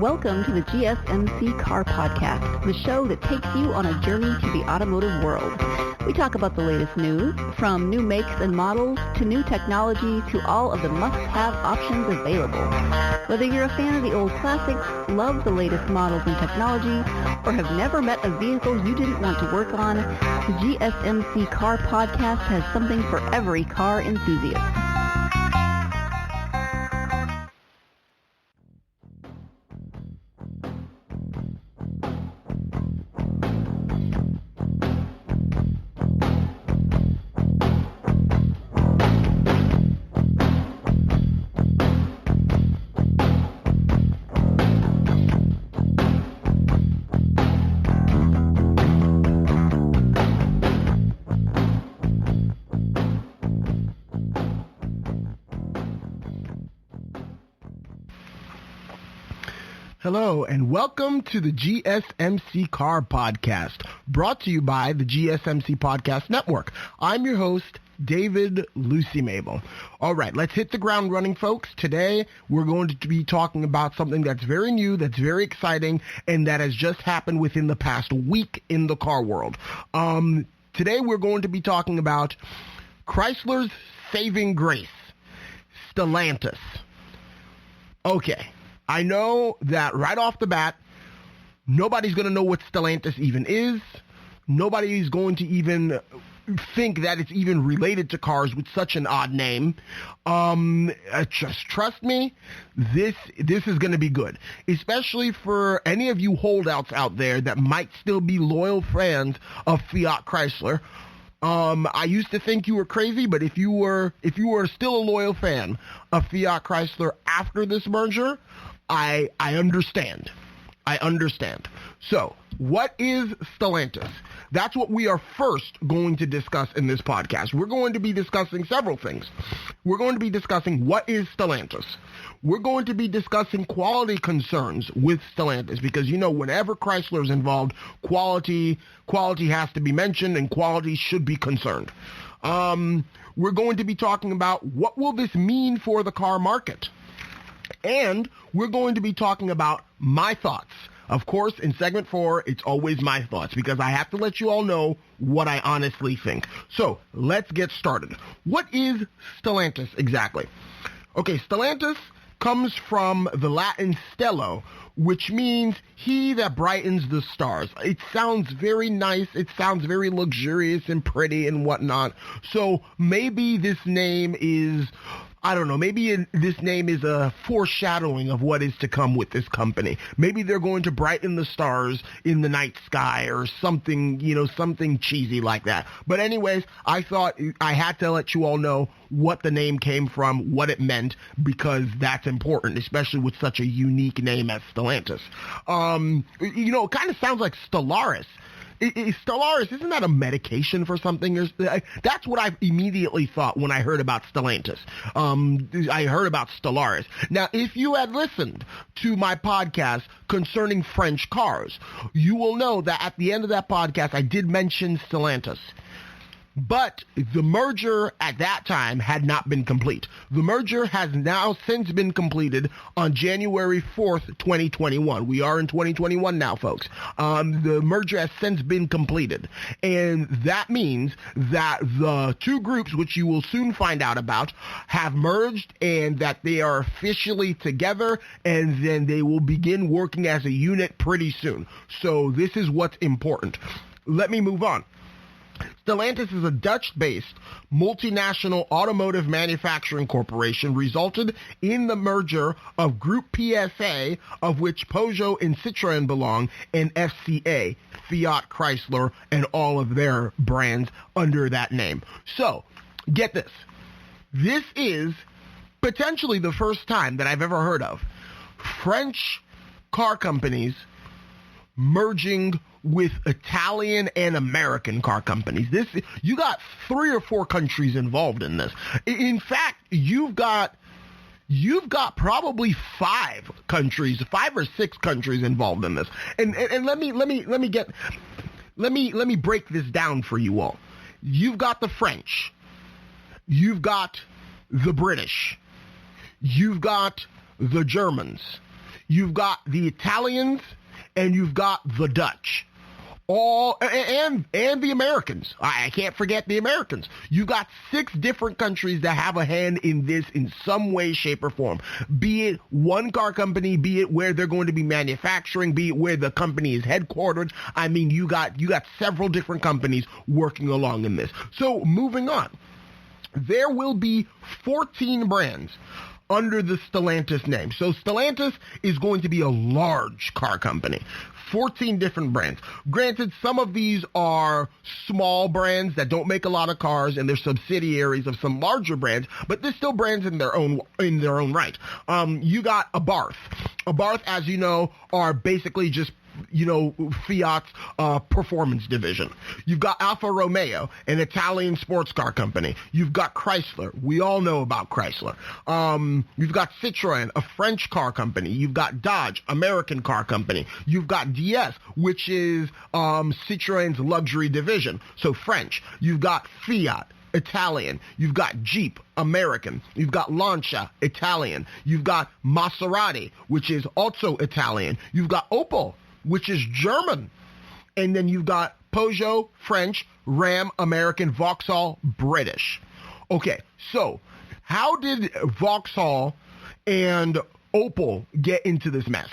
Welcome to the GSMC Car Podcast, the show that takes you on a journey to the automotive world. We talk about the latest news, from new makes and models to new technology to all of the must-have options available. Whether you're a fan of the old classics, love the latest models and technology, or have never met a vehicle you didn't want to work on, the GSMC Car Podcast has something for every car enthusiast. Hello, and welcome to the GSMC Car Podcast, brought to you by the GSMC Podcast Network. I'm your host, David Lucy Mabel. All right, let's hit the ground running, folks. Today, we're going to be talking about something that's very new, that's very exciting, and that has just happened within the past week in the car world. Today, we're going to be talking about Chrysler's saving grace, Stellantis. Okay. I know that right off the bat, nobody's going to know what Stellantis even is. Nobody's going to even think that it's even related to cars with such an odd name. Just trust me, this is going to be good, especially for any of you holdouts out there that might still be loyal fans of Fiat Chrysler. I used to think you were crazy, but if you were still a loyal fan of Fiat Chrysler after this merger, I understand. I understand. So, what is Stellantis? That's what we are first going to discuss in this podcast. We're going to be discussing several things. We're going to be discussing what is Stellantis. We're going to be discussing quality concerns with Stellantis because, whenever Chrysler is involved, quality has to be mentioned and quality should be concerned. We're going to be talking about what will this mean for the car market. And we're going to be talking about my thoughts. Of course, in segment 4, it's always my thoughts because I have to let you all know what I honestly think. So let's get started. What is Stellantis exactly? Okay, Stellantis comes from the Latin stello, which means he that brightens the stars. It sounds very nice. It sounds very luxurious and pretty and whatnot. So maybe this name is, I don't know, maybe this name is a foreshadowing of what is to come with this company. Maybe they're going to brighten the stars in the night sky or something, something cheesy like that. But anyways, I thought I had to let you all know what the name came from, what it meant, because that's important, especially with such a unique name as Stellantis. It kind of sounds like Stellaris. Stellaris, isn't that a medication for something? That's what I immediately thought when I heard about Stellantis. I heard about Stellaris. Now, if you had listened to my podcast concerning French cars, you will know that at the end of that podcast, I did mention Stellantis. But the merger at that time had not been complete. The merger has now since been completed on January 4th, 2021. We are in 2021 now, folks. The merger has since been completed. And that means that the two groups, which you will soon find out about, have merged and that they are officially together, and then they will begin working as a unit pretty soon. So this is what's important. Let me move on. Stellantis is a Dutch-based multinational automotive manufacturing corporation resulted in the merger of Groupe PSA, of which Peugeot and Citroën belong, and FCA, Fiat Chrysler, and all of their brands under that name. So, get this. This is potentially the first time that I've ever heard of French car companies merging with Italian and American car companies. You got 3 or 4 countries involved in this. In fact, you've got probably 5 or 6 countries involved in this. And let me break this down for you all. You've got the French. You've got the British. You've got the Germans. you've got the Italians, and you've got the Dutch. All and the Americans. I can't forget the Americans. You got 6 different countries that have a hand in this in some way, shape, or form. Be it one car company, be it where they're going to be manufacturing, be it where the company is headquartered. I mean, you got several different companies working along in this. So moving on, there will be 14 brands under the Stellantis name. So Stellantis is going to be a large car company. 14 different brands. Granted, some of these are small brands that don't make a lot of cars, and they're subsidiaries of some larger brands, but they're still brands in their own right. You got Abarth. Abarth, as you know, are basically just Fiat's performance division. You've got Alfa Romeo, an Italian sports car company. You've got Chrysler. We all know about Chrysler. You've got Citroën, a French car company. You've got Dodge, American car company. You've got DS, which is Citroën's luxury division, so French. You've got Fiat, Italian. You've got Jeep, American. You've got Lancia, Italian. You've got Maserati, which is also Italian. You've got Opel, which is German. And then you've got Peugeot, French, Ram, American, Vauxhall, British. Okay, so how did Vauxhall and Opel get into this mess?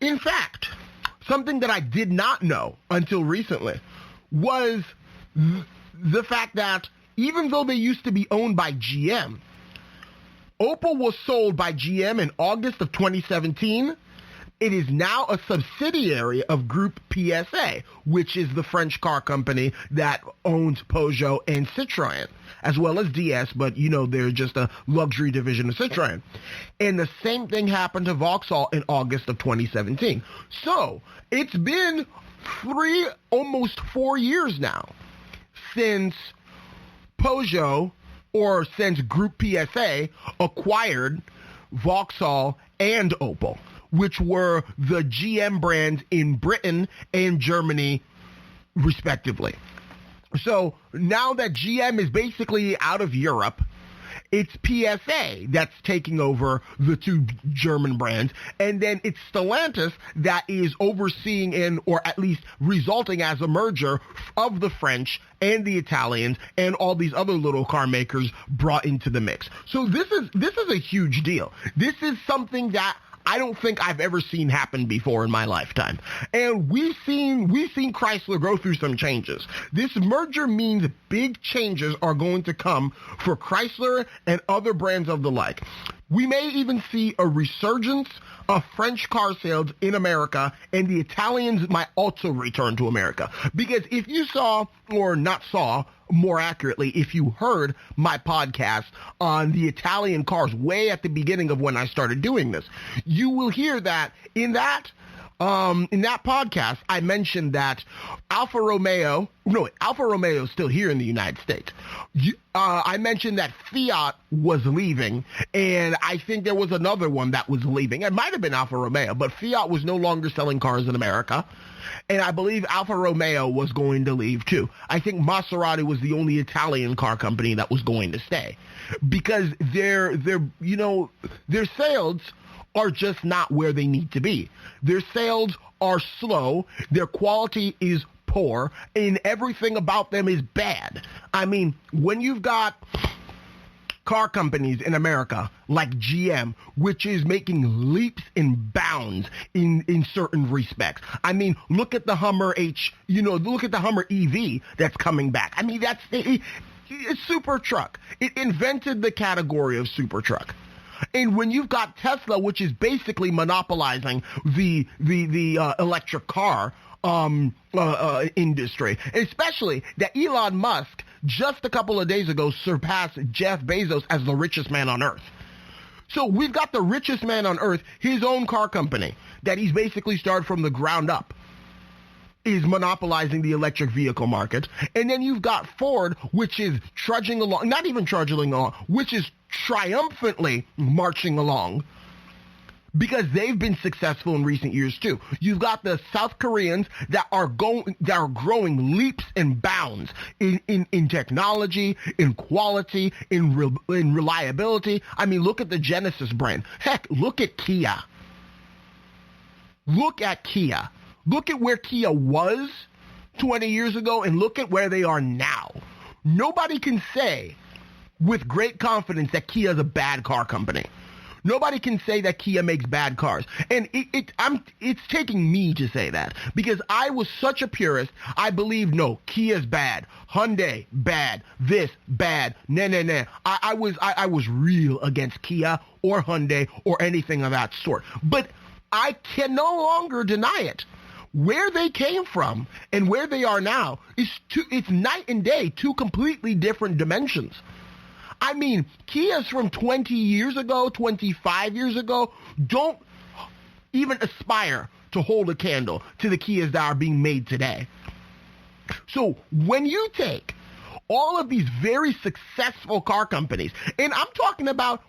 In fact, something that I did not know until recently was the fact that even though they used to be owned by GM, Opel was sold by GM in August of 2017. It is now a subsidiary of Groupe PSA, which is the French car company that owns Peugeot and Citroën, as well as DS, but they're just a luxury division of Citroën. And the same thing happened to Vauxhall in August of 2017. So it's been almost 4 years now since Peugeot, or since Groupe PSA acquired Vauxhall and Opel, which were the GM brands in Britain and Germany, respectively. So now that GM is basically out of Europe, it's PSA that's taking over the 2 German brands, and then it's Stellantis that is overseeing or at least resulting as a merger of the French and the Italians and all these other little car makers brought into the mix. So this is a huge deal. This is something that I don't think I've ever seen happen before in my lifetime. And we've seen Chrysler go through some changes. This merger means big changes are going to come for Chrysler and other brands of the like. We may even see a resurgence of French car sales in America, and the Italians might also return to America. Because if you saw, or not saw, more accurately, if you heard my podcast on the Italian cars way at the beginning of when I started doing this, you will hear that in that podcast, I mentioned that Alfa Romeo is still here in the United States. I mentioned that Fiat was leaving, and I think there was another one that was leaving. It might have been Alfa Romeo, but Fiat was no longer selling cars in America. And I believe Alfa Romeo was going to leave too. I think Maserati was the only Italian car company that was going to stay, because their sales are just not where they need to be. Their sales are slow, their quality is poor, and everything about them is bad. I mean, when you've got car companies in America like GM, which is making leaps and bounds in certain respects. I mean, look at the Hummer look at the Hummer EV that's coming back. I mean, that's a super truck. It invented the category of super truck. And when you've got Tesla, which is basically monopolizing the electric car industry, especially that Elon Musk just a couple of days ago surpassed Jeff Bezos as the richest man on earth. So we've got the richest man on earth, his own car company that he's basically started from the ground up, is monopolizing the electric vehicle market. And then you've got Ford, which is trudging along, not even trudging along, which is triumphantly marching along, because they've been successful in recent years too. You've got the South Koreans that are growing leaps and bounds in technology, in quality, in reliability. I mean, look at the Genesis brand. Heck, look at Kia. look at Kia. Look at where Kia was 20 years ago and look at where they are now. Nobody can say with great confidence that Kia is a bad car company. Nobody can say that Kia makes bad cars. And it's taking me to say that because I was such a purist. I believed, no, Kia's bad. Hyundai, bad. This, bad. Nah. I was real against Kia or Hyundai or anything of that sort. But I can no longer deny it. Where they came from and where they are now it's night and day, two completely different dimensions. I mean, Kias from 20 years ago, 25 years ago, don't even aspire to hold a candle to the Kias that are being made today. So when you take all of these very successful car companies, and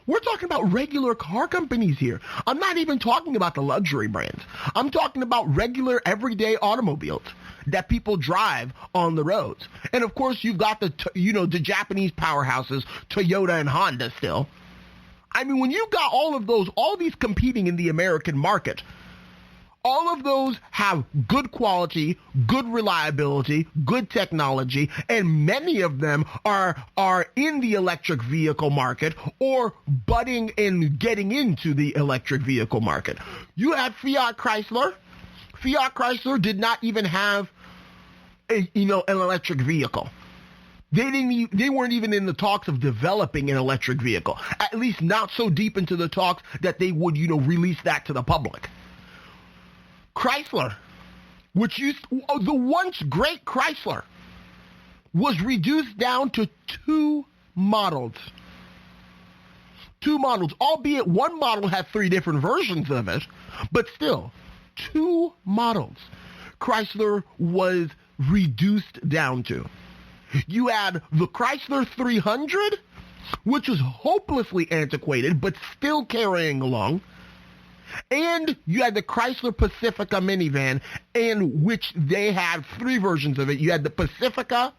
we're talking about regular car companies here. I'm not even talking about the luxury brands. I'm talking about regular everyday automobiles that people drive on the roads. And of course, you've got the Japanese powerhouses, Toyota and Honda still. I mean, when you've got all these competing in the American market, all of those have good quality, good reliability, good technology, and many of them are in the electric vehicle market or budding and getting into the electric vehicle market. You have Fiat Chrysler. Fiat Chrysler did not even have an electric vehicle. They weren't even in the talks of developing an electric vehicle, at least not so deep into the talks that they would, release that to the public. Chrysler, the once great Chrysler, was reduced down to two models. Two models, albeit one model had three different versions of it, but still, two models Chrysler was reduced down to. You had the Chrysler 300, which was hopelessly antiquated, but still carrying along. And you had the Chrysler Pacifica minivan, in which they had three versions of it. You had the Pacifica,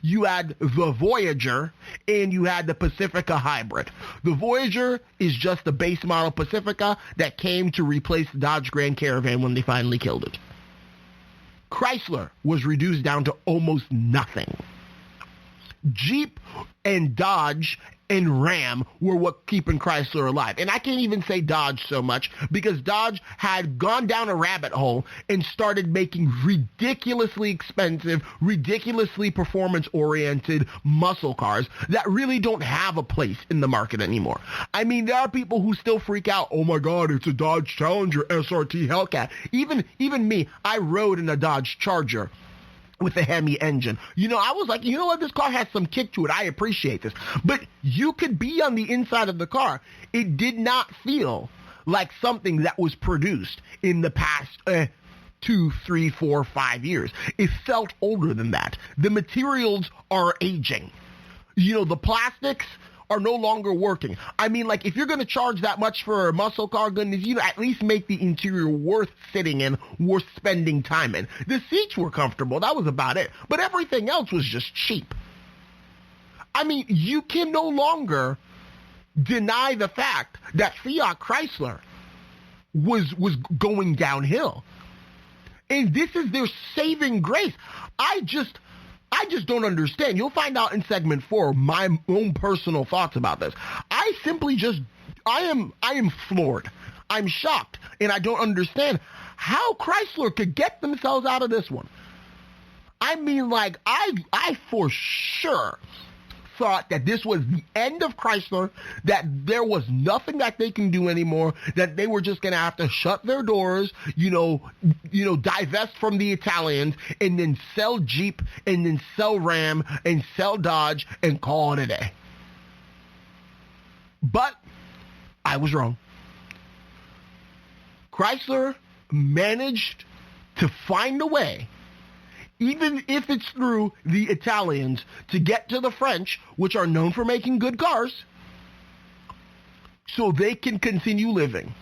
you had the Voyager, and you had the Pacifica Hybrid. The Voyager is just the base model Pacifica that came to replace the Dodge Grand Caravan when they finally killed it. Chrysler was reduced down to almost nothing. Jeep and Dodge and Ram were what keeping Chrysler alive. And I can't even say Dodge so much because Dodge had gone down a rabbit hole and started making ridiculously expensive, ridiculously performance-oriented muscle cars that really don't have a place in the market anymore. I mean, there are people who still freak out, oh my God, it's a Dodge Challenger SRT Hellcat. Even me, I rode in a Dodge Charger with a Hemi engine. I was like, you know what? This car has some kick to it. I appreciate this. But you could be on the inside of the car. It did not feel like something that was produced in the past 2, 3, 4, 5 years. It felt older than that. The materials are aging. The plastics are no longer working. I mean, like, if you're going to charge that much for a muscle car, goodness, at least make the interior worth sitting in, worth spending time in. The seats were comfortable. That was about it. But everything else was just cheap. I mean, you can no longer deny the fact that Fiat Chrysler was going downhill. And this is their saving grace. I just don't understand. You'll find out in segment 4 my own personal thoughts about this. I am floored. I'm shocked, and I don't understand how Chrysler could get themselves out of this one. I mean, like, I for sure thought that this was the end of Chrysler, that there was nothing that they can do anymore, that they were just going to have to shut their doors, divest from the Italians, and then sell Jeep, and then sell Ram, and sell Dodge, and call it a day. But I was wrong. Chrysler managed to find a way, even if it's through the Italians, to get to the French, which are known for making good cars, so they can continue living.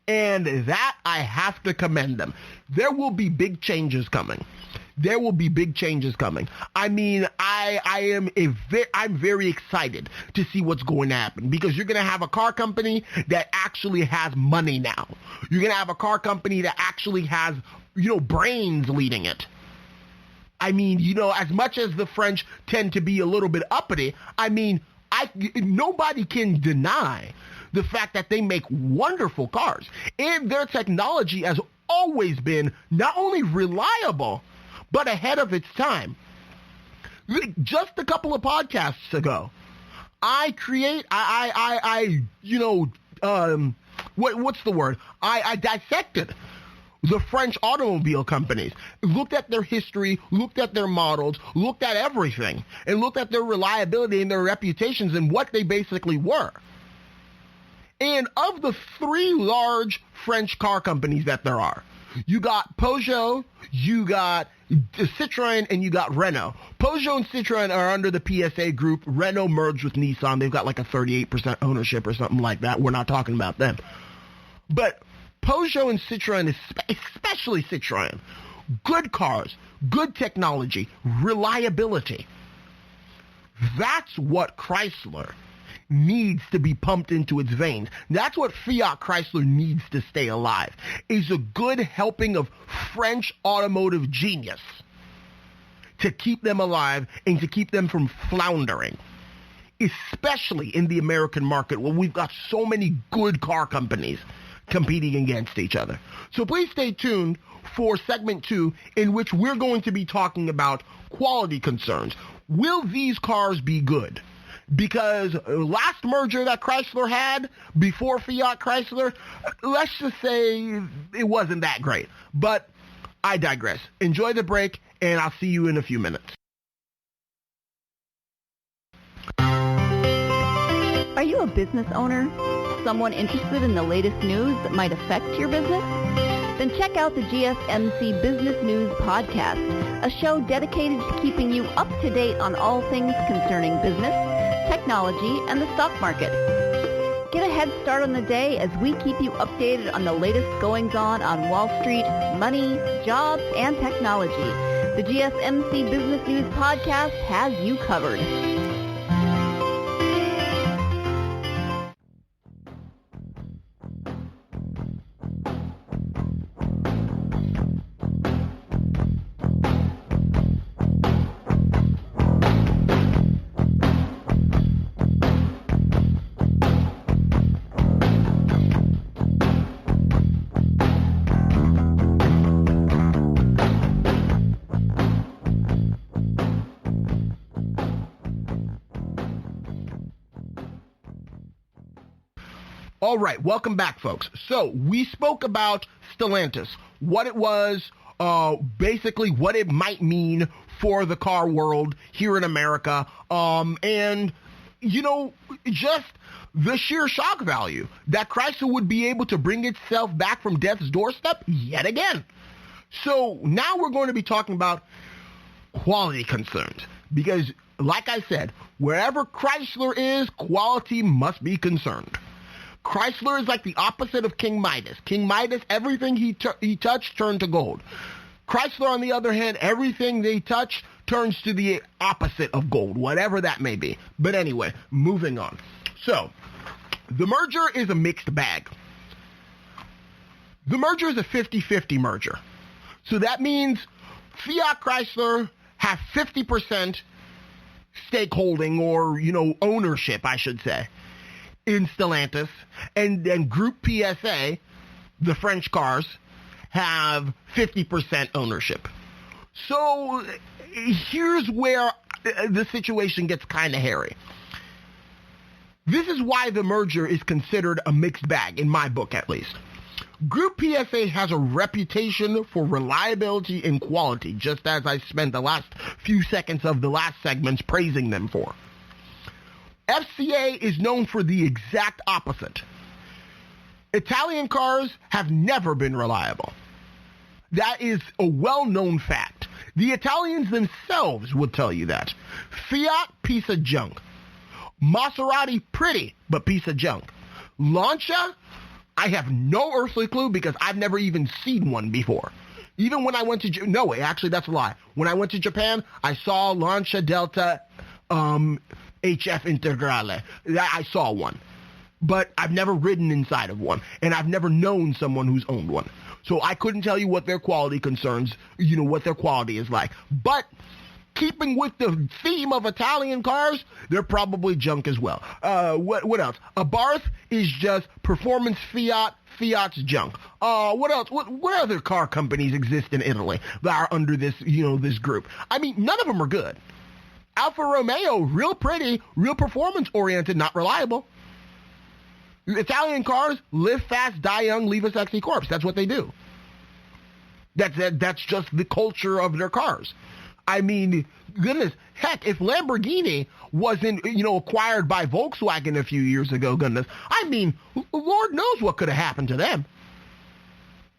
And that, I have to commend them. There will be big changes coming. there will be big changes coming. I mean, I'm very excited to see what's going to happen, because you're going to have a car company that actually has money now. You're going to have a car company that actually has, brains leading it. I mean, as much as the French tend to be a little bit uppity, I mean, nobody can deny the fact that they make wonderful cars. And their technology has always been not only reliable, but ahead of its time. Just a couple of podcasts ago, I dissected the French automobile companies, looked at their history, looked at their models, looked at everything, and looked at their reliability and their reputations and what they basically were. And of the three large French car companies that there are, you got Peugeot, you got Citroën, and you got Renault. Peugeot and Citroën are under the PSA group. Renault merged with Nissan. They've got like a 38% ownership or something like that. We're not talking about them. But Peugeot and Citroën, especially Citroën, good cars, good technology, reliability. That's what Chrysler needs to be pumped into its veins. That's what Fiat Chrysler needs to stay alive, is a good helping of French automotive genius to keep them alive and to keep them from floundering, especially in the American market where we've got so many good car companies competing against each other. So please stay tuned for segment 2, in which we're going to be talking about quality concerns. Will these cars be good? Because last merger that Chrysler had before Fiat Chrysler, let's just say it wasn't that great. But I digress. Enjoy the break, and I'll see you in a few minutes. Are you a business owner? Someone interested in the latest news that might affect your business? Then check out the GSMC Business News Podcast, a show dedicated to keeping you up to date on all things concerning business, technology, and the stock market. Get a head start on the day as we keep you updated on the latest goings-on Wall Street, money, jobs, and technology. The GSMC Business News Podcast has you covered. All right, welcome back, folks. So we spoke about Stellantis, what it was, basically what it might mean for the car world here in America, and, just the sheer shock value that Chrysler would be able to bring itself back from death's doorstep yet again. So now we're going to be talking about quality concerns, because, like I said, wherever Chrysler is, quality must be concerned. Chrysler is like the opposite of King Midas. King Midas, everything he touched turned to gold. Chrysler, on the other hand, everything they touch turns to the opposite of gold, whatever that may be. But anyway, moving on. So, the merger is a mixed bag. The merger is a 50-50 merger. So that means Fiat Chrysler have 50% stakeholding, or, ownership, I should say, in Stellantis, and then Groupe PSA, the French cars, have 50% ownership. So here's where the situation gets kind of hairy. This is why the merger is considered a mixed bag, in my book at least. Groupe PSA has a reputation for reliability and quality, just as I spent the last few seconds of the last segments praising them for. FCA is known for the exact opposite. Italian cars have never been reliable. That is a well-known fact. The Italians themselves would tell you that. Fiat, piece of junk. Maserati, pretty, but piece of junk. Lancia, I have no earthly clue because I've never even seen one before. Even when I went to, no, actually that's a lie. When I went to Japan, I saw Lancia Delta HF Integrale. I saw one. But I've never ridden inside of one, and I've never known someone who's owned one. So I couldn't tell you what their quality concerns, what their quality is like. But keeping with the theme of Italian cars, they're probably junk as well. What else? Abarth is just performance Fiat. Fiat's junk. What else? What other car companies exist in Italy that are under this, this group? I mean, none of them are good. Alfa Romeo, real pretty, real performance-oriented, not reliable. Italian cars, live fast, die young, leave a sexy corpse. That's what they do. That's just the culture of their cars. I mean, goodness, heck, if Lamborghini wasn't, acquired by Volkswagen a few years ago, goodness, I mean, Lord knows what could have happened to them.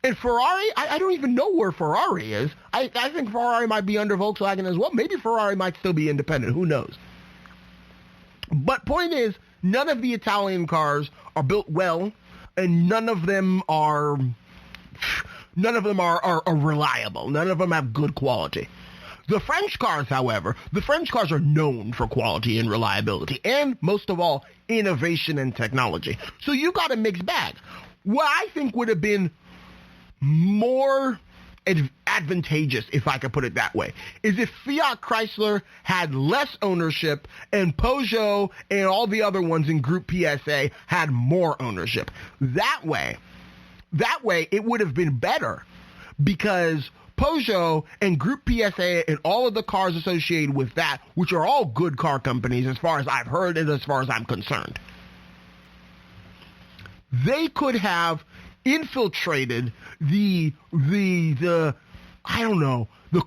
And Ferrari, I don't even know where Ferrari is. I think Ferrari might be under Volkswagen as well. Maybe Ferrari might still be independent. Who knows? But point is, none of the Italian cars are built well, and none of them are reliable. None of them have good quality. The French cars, however, are known for quality and reliability, and most of all, innovation and technology. So you got a mixed bag. What I think would have been more advantageous, if I could put it that way, is if Fiat Chrysler had less ownership and Peugeot and all the other ones in Groupe PSA had more ownership. That way, it would have been better, because Peugeot and Groupe PSA and all of the cars associated with that, which are all good car companies as far as I've heard and as far as I'm concerned, they could have infiltrated the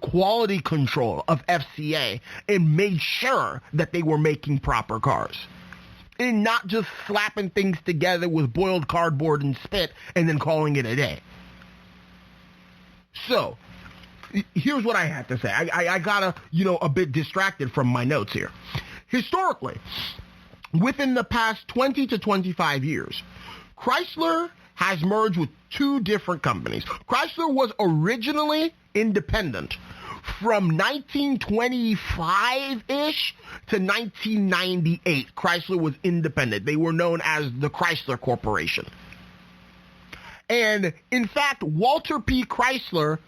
quality control of FCA and made sure that they were making proper cars. And not just slapping things together with boiled cardboard and spit and then calling it a day. So, here's what I have to say. I got a bit distracted from my notes here. Historically, within the past 20 to 25 years, Chrysler has merged with two different companies. Chrysler was originally independent from 1925-ish to 1998. Chrysler was independent. They were known as the Chrysler Corporation. And in fact, Walter P. Chrysler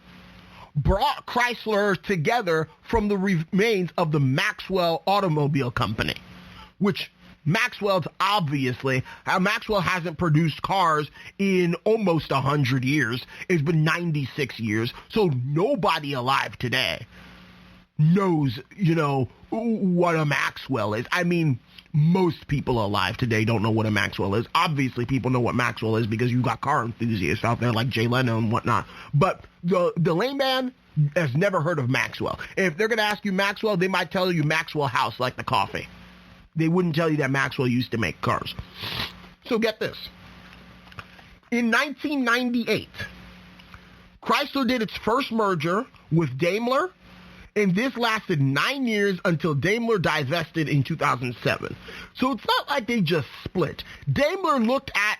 brought Chrysler together from the remains of the Maxwell Automobile Company, which Maxwell hasn't produced cars in almost 100 years. It's been 96 years. So nobody alive today knows, what a Maxwell is. I mean, most people alive today don't know what a Maxwell is. Obviously, people know what Maxwell is because you got car enthusiasts out there like Jay Leno and whatnot. But the layman has never heard of Maxwell. If they're going to ask you Maxwell, they might tell you Maxwell House, like the coffee. They wouldn't tell you that Maxwell used to make cars. So get this. In 1998, Chrysler did its first merger with Daimler, and this lasted 9 years until Daimler divested in 2007. So it's not like they just split. Daimler looked at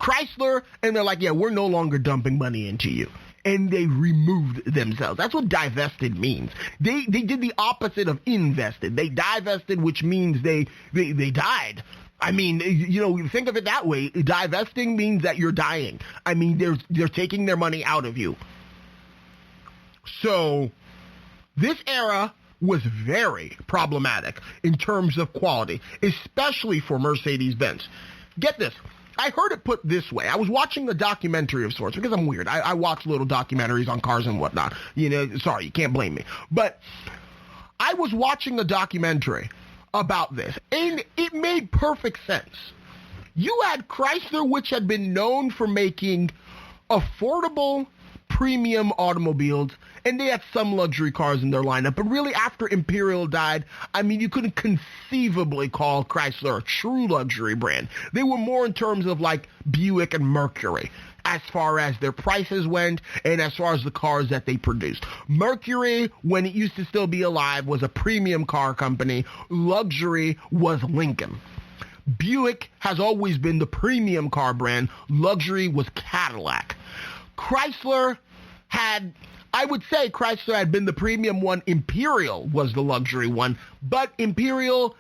Chrysler, and they're like, yeah, we're no longer dumping money into you. And they removed themselves. That's what divested means. They did the opposite of invested. They divested, which means they died. I mean, think of it that way. Divesting means that you're dying. I mean, they're taking their money out of you. So this era was very problematic in terms of quality, especially for Mercedes-Benz. Get this. I heard it put this way. I was watching a documentary of sorts because I'm weird. I watch little documentaries on cars and whatnot. Sorry, you can't blame me. But I was watching a documentary about this, and it made perfect sense. You had Chrysler, which had been known for making affordable premium automobiles, and they had some luxury cars in their lineup. But really, after Imperial died, I mean, you couldn't conceivably call Chrysler a true luxury brand. They were more in terms of like Buick and Mercury, as far as their prices went and as far as the cars that they produced. Mercury, when it used to still be alive, was a premium car company. Luxury was Lincoln. Buick has always been the premium car brand. Luxury was Cadillac. Chrysler had I would say Chrysler had been the premium one. Imperial was the luxury one. But Imperial,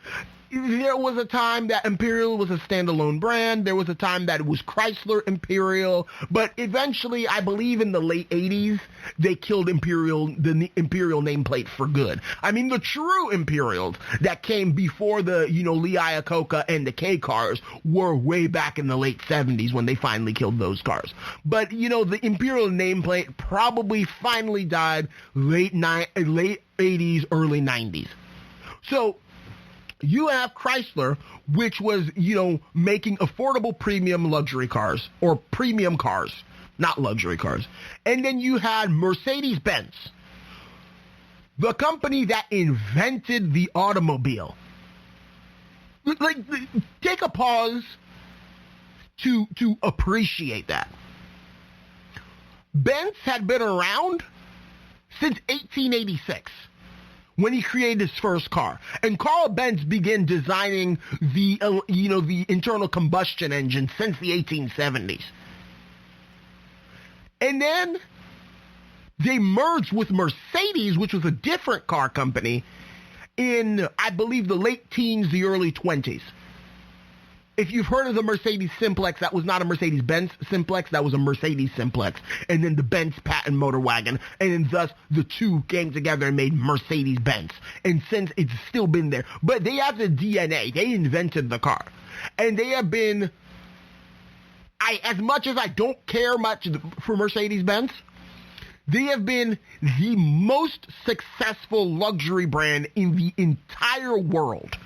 there was a time that Imperial was a standalone brand. There was a time that it was Chrysler Imperial. But eventually, I believe in the late 80s, they killed Imperial, the Imperial nameplate for good. I mean, the true Imperials that came before the, Lee Iacocca and the K cars were way back in the late 70s when they finally killed those cars. But, the Imperial nameplate probably finally died late 80s, early 90s. So you have Chrysler, which was, making affordable premium luxury cars, or premium cars, not luxury cars. And then you had Mercedes-Benz, the company that invented the automobile. Like, take a pause to appreciate that. Benz had been around since 1886. When he created his first car. And Carl Benz began designing the internal combustion engine since the 1870s. And then they merged with Mercedes, which was a different car company, in, I believe, the late teens, the early 20s. If you've heard of the Mercedes Simplex, that was not a Mercedes-Benz Simplex, that was a Mercedes Simplex. And then the Benz patent motor wagon. And then thus the two came together and made Mercedes-Benz. And since it's still been there. But they have the DNA. They invented the car. And they have been, as much as I don't care much for Mercedes-Benz, they have been the most successful luxury brand in the entire world.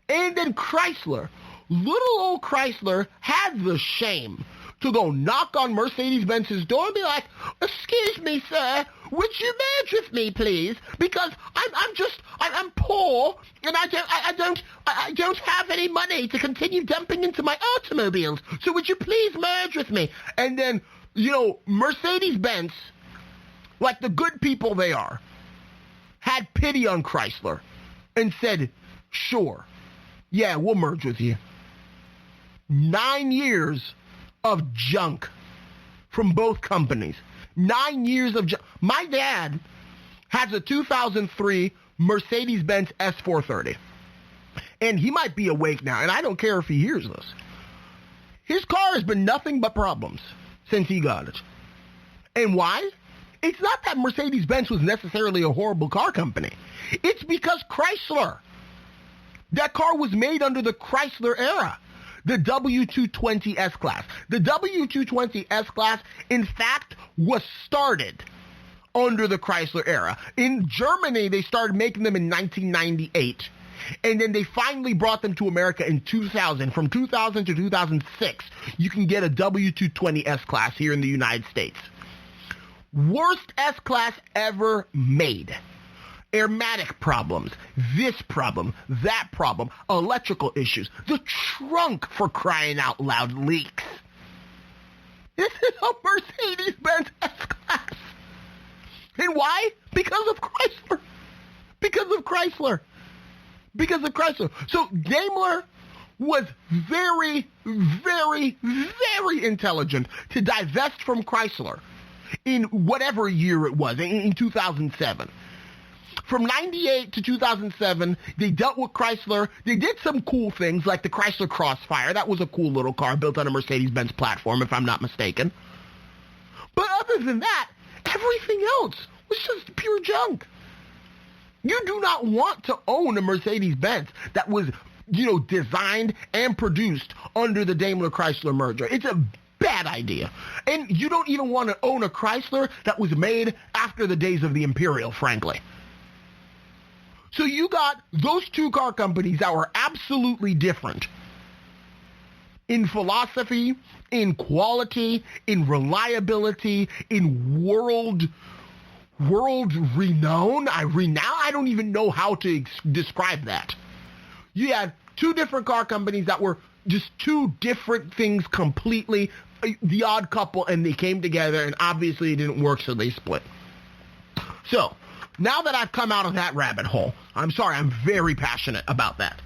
And then Chrysler, little old Chrysler, had the shame to go knock on Mercedes-Benz's door and be like, "Excuse me, sir, would you merge with me, please? Because I'm poor and I don't have any money to continue dumping into my automobiles. So would you please merge with me?" And then, Mercedes-Benz, like the good people they are, had pity on Chrysler and said, "Sure. Yeah, we'll merge with you." 9 years of junk from both companies. 9 years of junk. My dad has a 2003 Mercedes-Benz S430. And he might be awake now, and I don't care if he hears this. His car has been nothing but problems since he got it. And why? It's not that Mercedes-Benz was necessarily a horrible car company. It's because Chrysler. That car was made under the Chrysler era, the W220 S-Class. The W220 S-Class, in fact, was started under the Chrysler era. In Germany, they started making them in 1998. And then they finally brought them to America in 2000. From 2000 to 2006, you can get a W220 S-Class here in the United States. Worst S-Class ever made. Airmatic problems, this problem, that problem, electrical issues. The trunk, for crying out loud, leaks. This is a Mercedes-Benz S-Class. And why? Because of Chrysler. Because of Chrysler. Because of Chrysler. So Daimler was very, very, very intelligent to divest from Chrysler in whatever year it was, in 2007. From 98 to 2007, they dealt with Chrysler. They did some cool things like the Chrysler Crossfire. That was a cool little car built on a Mercedes-Benz platform, if I'm not mistaken. But other than that, everything else was just pure junk. You do not want to own a Mercedes-Benz that was, designed and produced under the Daimler-Chrysler merger. It's a bad idea. And you don't even want to own a Chrysler that was made after the days of the Imperial, frankly. So you got those two car companies that were absolutely different in philosophy, in quality, in reliability, in world renown. I don't even know how to describe that. You had two different car companies that were just two different things completely, the odd couple, and they came together, and obviously it didn't work, so they split. So now that I've come out of that rabbit hole, I'm sorry, I'm very passionate about that.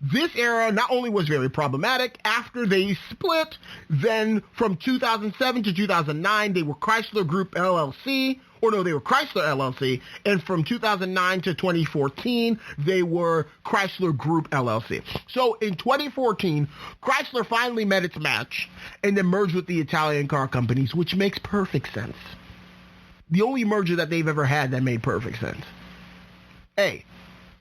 This era not only was very problematic, after they split, then from 2007 to 2009, they were Chrysler Group LLC, they were Chrysler LLC, and from 2009 to 2014, they were Chrysler Group LLC. So in 2014, Chrysler finally met its match and then merged with the Italian car companies, which makes perfect sense. The only merger that they've ever had that made perfect sense. Hey,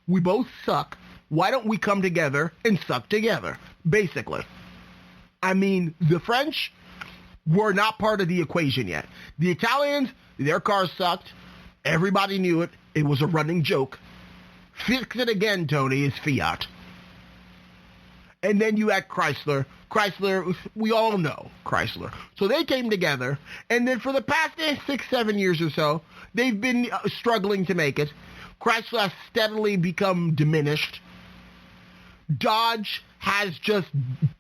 we both suck. Why don't we come together and suck together, basically? I mean, the French were not part of the equation yet. The Italians, their cars sucked. Everybody knew it. It was a running joke. Fix it again, Tony, is Fiat. And then you had Chrysler. Chrysler, we all know Chrysler. So they came together, and then for the past 6-7 years or so, they've been struggling to make it. Chrysler has steadily become diminished. Dodge has just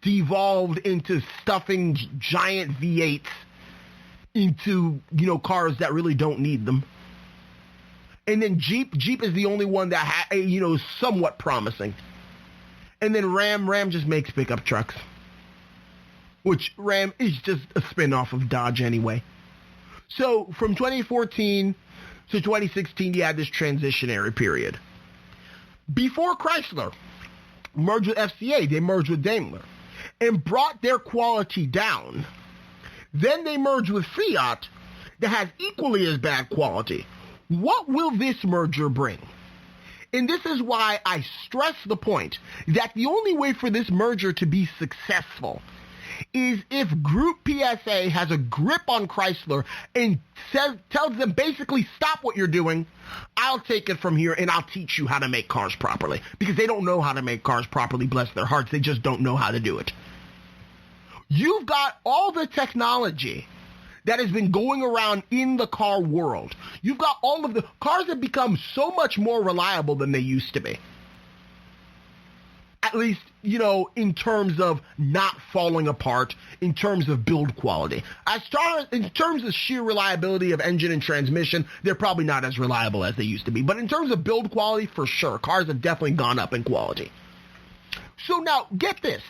devolved into stuffing giant V8s into, cars that really don't need them. And then Jeep is the only one that, is somewhat promising. And then Ram just makes pickup trucks. Which Ram is just a spin-off of Dodge anyway. So from 2014 to 2016, you had this transitionary period. Before Chrysler merged with FCA, they merged with Daimler and brought their quality down. Then they merged with Fiat that has equally as bad quality. What will this merger bring? And this is why I stress the point that the only way for this merger to be successful is if Groupe PSA has a grip on Chrysler and tells them basically, stop what you're doing, I'll take it from here and I'll teach you how to make cars properly. Because they don't know how to make cars properly, bless their hearts, they just don't know how to do it. You've got all the technology that has been going around in the car world. You've got all of the cars have become so much more reliable than they used to be. At least, in terms of not falling apart, in terms of build quality. In terms of sheer reliability of engine and transmission, they're probably not as reliable as they used to be. But in terms of build quality, for sure, cars have definitely gone up in quality. So now, get this.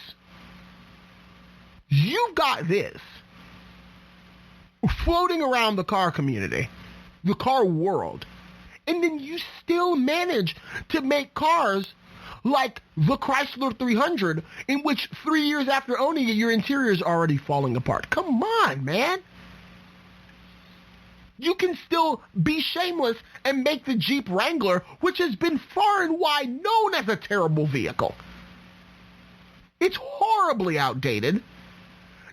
You've got this floating around the car community, the car world, and then you still manage to make cars like the Chrysler 300, in which 3 years after owning it, your interior is already falling apart. Come on, man. You can still be shameless and make the Jeep Wrangler, which has been far and wide known as a terrible vehicle. It's horribly outdated.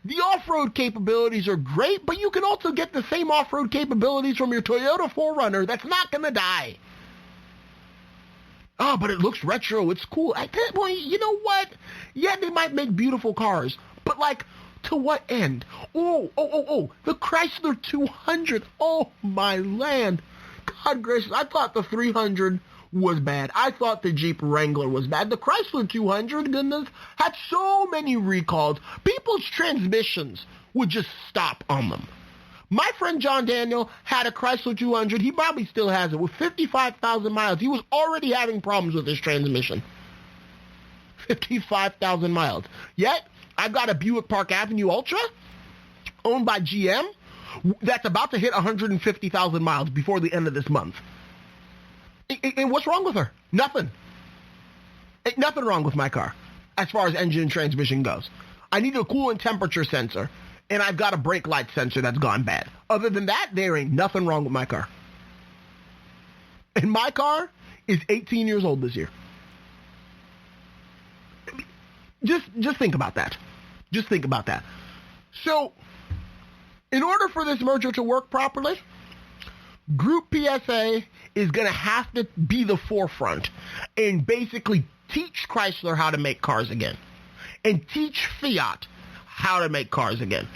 The off-road capabilities are great, but you can also get the same off-road capabilities from your Toyota 4Runner that's not going to die. Oh, but it looks retro. It's cool. At that point, you know what? Yeah, they might make beautiful cars, but to what end? Oh, the Chrysler 200. Oh, my land. God gracious, I thought the 300 was bad. I thought the Jeep Wrangler was bad. The Chrysler 200, goodness, had so many recalls. People's transmissions would just stop on them. My friend John Daniel had a Chrysler 200. He probably still has it. With 55,000 miles, he was already having problems with his transmission. 55,000 miles. Yet, I've got a Buick Park Avenue Ultra, owned by GM, that's about to hit 150,000 miles before the end of this month. And what's wrong with her? Nothing. Ain't nothing wrong with my car, as far as engine and transmission goes. I need a coolant temperature sensor, and I've got a brake light sensor that's gone bad. Other than that, there ain't nothing wrong with my car. And my car is 18 years old this year. Just think about that. Just think about that. So, in order for this merger to work properly, Groupe PSA is going to have to be the forefront and basically teach Chrysler how to make cars again and teach Fiat how to make cars again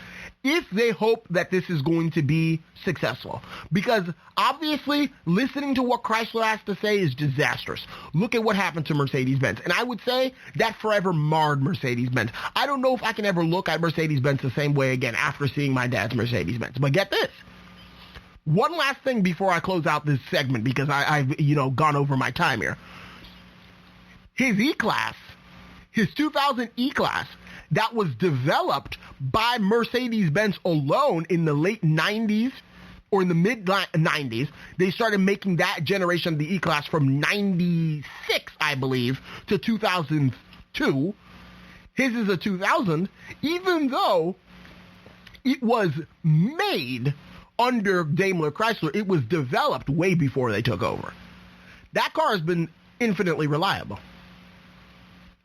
if they hope that this is going to be successful. Because obviously, listening to what Chrysler has to say is disastrous. Look at what happened to Mercedes-Benz. And I would say that forever marred Mercedes-Benz. I don't know if I can ever look at Mercedes-Benz the same way again after seeing my dad's Mercedes-Benz. But get this. One last thing before I close out this segment, because I've gone over my time here. His E-Class his 2000 E-Class that was developed by Mercedes-Benz alone in the late 90s or in the mid-90s. They started making that generation of the E-Class from 96, I believe, to 2002. His is a 2000, even though it was made under Daimler Chrysler. It was developed way before they took over. That car has been infinitely reliable.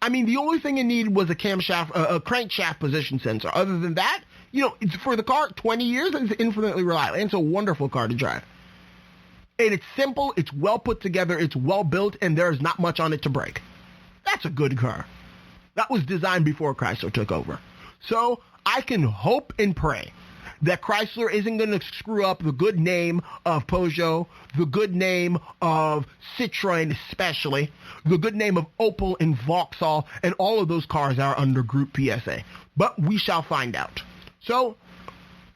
I mean, the only thing it needed was a crankshaft position sensor. Other than that, it's for the car, 20 years, it's infinitely reliable. And it's a wonderful car to drive. And it's simple, it's well put together, it's well built, and there's not much on it to break. That's a good car. That was designed before Chrysler took over. So I can hope and pray that Chrysler isn't going to screw up the good name of Peugeot, the good name of Citroën especially, the good name of Opel and Vauxhall, and all of those cars are under Groupe PSA. But we shall find out. So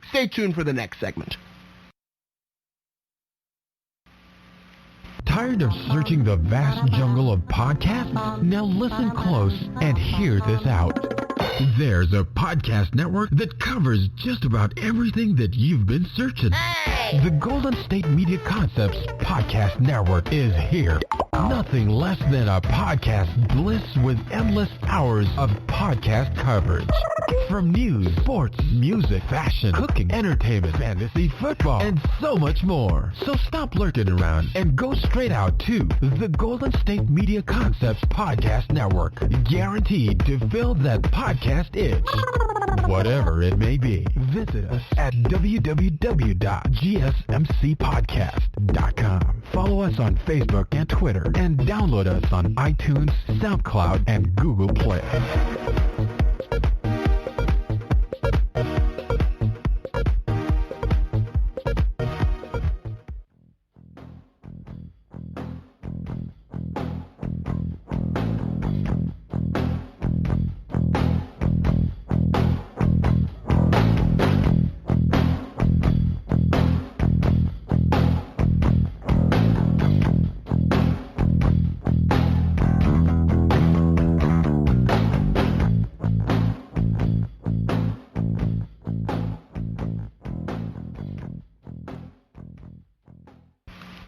stay tuned for the next segment. Tired of searching the vast jungle of podcasts? Now listen close and hear this out. There's a podcast network that covers just about everything that you've been searching. Hey! The Golden State Media Concepts Podcast Network is here. Nothing less than a podcast bliss with endless hours of podcast coverage. From news, sports, music, fashion, cooking, entertainment, fantasy, football, and so much more. So stop lurking around and go straight out to the Golden State Media Concepts Podcast Network. Guaranteed to fill that podcast itch. Whatever it may be. Visit us at www.gsmcpodcast.com. Follow us on Facebook and Twitter, and download us on iTunes, SoundCloud, and Google Play.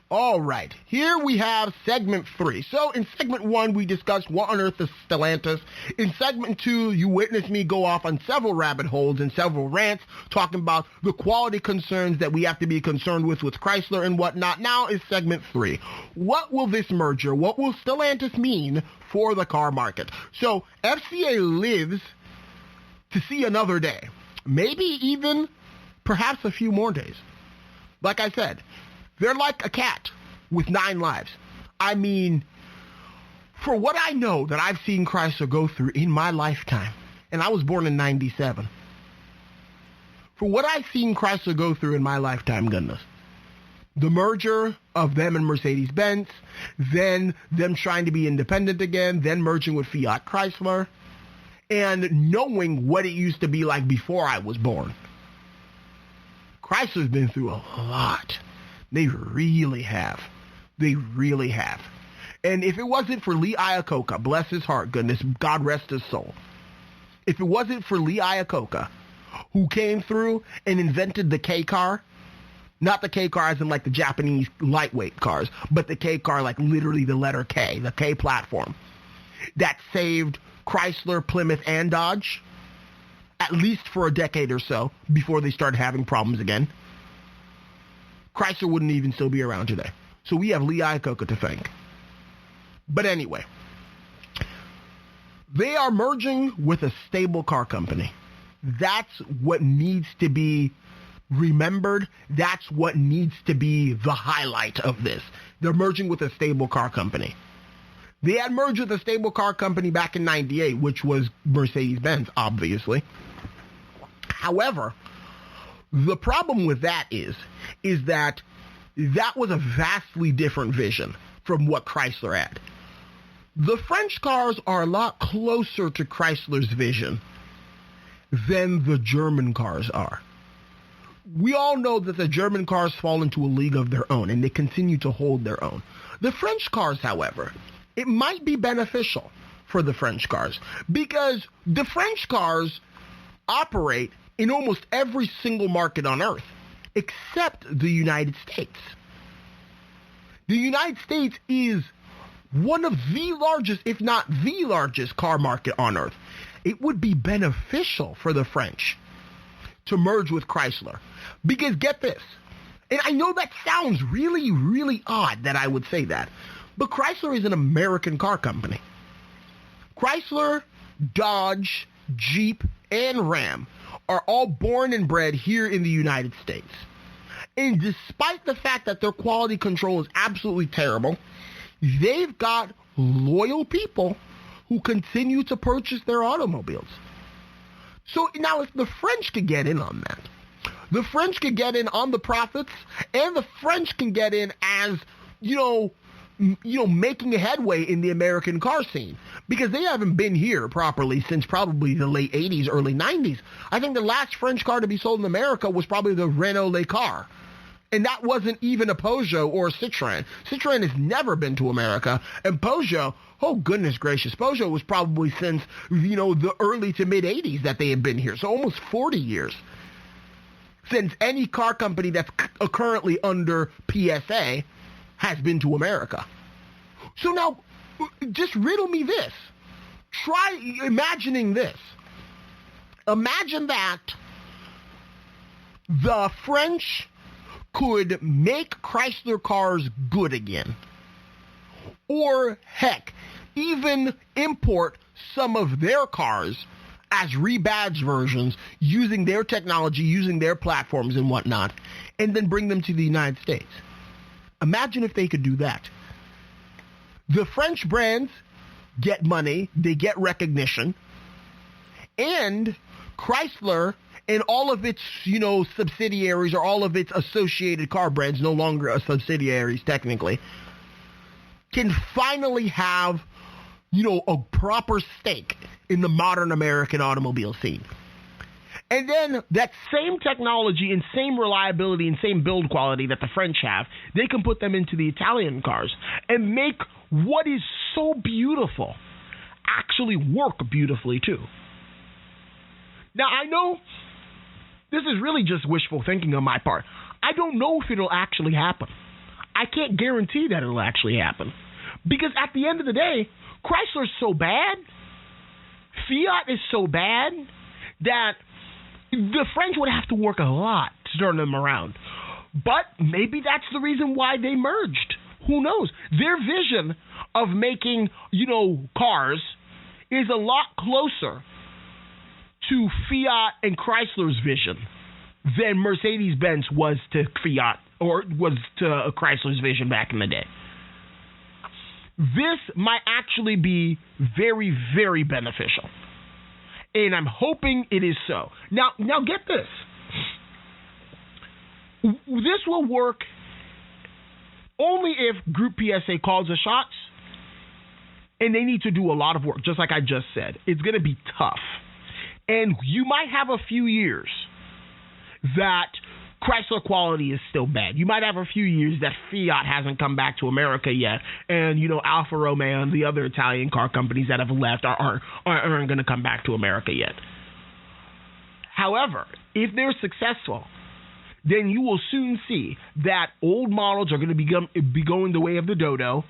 All right, here we have segment 3. So in segment 1, we discussed what on earth is Stellantis. In segment 2, you witnessed me go off on several rabbit holes and several rants talking about the quality concerns that we have to be concerned with Chrysler and whatnot. Now is segment 3. What will this merger, what will Stellantis mean for the car market? So FCA lives to see another day, maybe even perhaps a few more days. Like I said, they're like a cat with 9 lives. I mean, for what I know that I've seen Chrysler go through in my lifetime, and I was born in 97. For what I've seen Chrysler go through in my lifetime, goodness. The merger of them and Mercedes-Benz, then them trying to be independent again, then merging with Fiat Chrysler, and knowing what it used to be like before I was born. Chrysler's been through a lot. They really have. They really have. And if it wasn't for Lee Iacocca, bless his heart, goodness, God rest his soul. If it wasn't for Lee Iacocca, who came through and invented the K car, not the K car as in like the Japanese lightweight cars, but the K car like literally the letter K, the K platform, that saved Chrysler, Plymouth, and Dodge, at least for a decade or so, before they started having problems again. Chrysler wouldn't even still be around today. So we have Lee Iacocca to thank. But anyway, they are merging with a stable car company. That's what needs to be remembered. That's what needs to be the highlight of this. They're merging with a stable car company. They had merged with a stable car company back in 98, which was Mercedes-Benz, obviously. However, the problem with that is that was a vastly different vision from what Chrysler had. The French cars are a lot closer to Chrysler's vision than the German cars are. We all know that the German cars fall into a league of their own, and they continue to hold their own. The French cars, however, it might be beneficial for the French cars, because the French cars operate in almost every single market on earth except the United States. The United States is one of the largest, if not the largest, car market on earth. It would be beneficial for the French to merge with Chrysler, because get this, and I know that sounds really, really odd that I would say that, but Chrysler is an American car company. Chrysler, Dodge, Jeep, and Ram are all born and bred here in the United States. And despite the fact that their quality control is absolutely terrible, they've got loyal people who continue to purchase their automobiles. So now if the French could get in on that, the French could get in on the profits, and the French can get in as, making a headway in the American car scene, because they haven't been here properly since probably the late 80s, early 90s. I think the last French car to be sold in America was probably the Renault Le Car. And that wasn't even a Peugeot or a Citroën. Citroën has never been to America. And Peugeot, oh goodness gracious, Peugeot was probably since, the early to mid 80s that they had been here. So almost 40 years since any car company that's currently under PSA has been to America. So now, just riddle me this. Try imagining this. Imagine that the French could make Chrysler cars good again. Or, heck, even import some of their cars as rebadged versions using their technology, using their platforms and whatnot, and then bring them to the United States. Imagine if they could do that. The French brands get money, they get recognition, and Chrysler and all of its, subsidiaries or all of its associated car brands, no longer subsidiaries technically, can finally have, a proper stake in the modern American automobile scene. And then that same technology and same reliability and same build quality that the French have, they can put them into the Italian cars and make what is so beautiful actually work beautifully too. Now, I know this is really just wishful thinking on my part. I don't know if it'll actually happen. I can't guarantee that it'll actually happen. Because at the end of the day, Chrysler's so bad, Fiat is so bad, that the French would have to work a lot to turn them around. But maybe that's the reason why they merged. Who knows? Their vision of making, cars is a lot closer to Fiat and Chrysler's vision than Mercedes-Benz was to Fiat or was to Chrysler's vision back in the day. This might actually be very, very beneficial. And I'm hoping it is so. Now get this. This will work only if Groupe PSA calls the shots, and they need to do a lot of work, just like I just said. It's going to be tough. And you might have a few years that Chrysler quality is still bad. You might have a few years that Fiat hasn't come back to America yet, and Alfa Romeo and the other Italian car companies that have left aren't going to come back to America yet. However, if they're successful, then you will soon see that old models are going to be going the way of the dodo.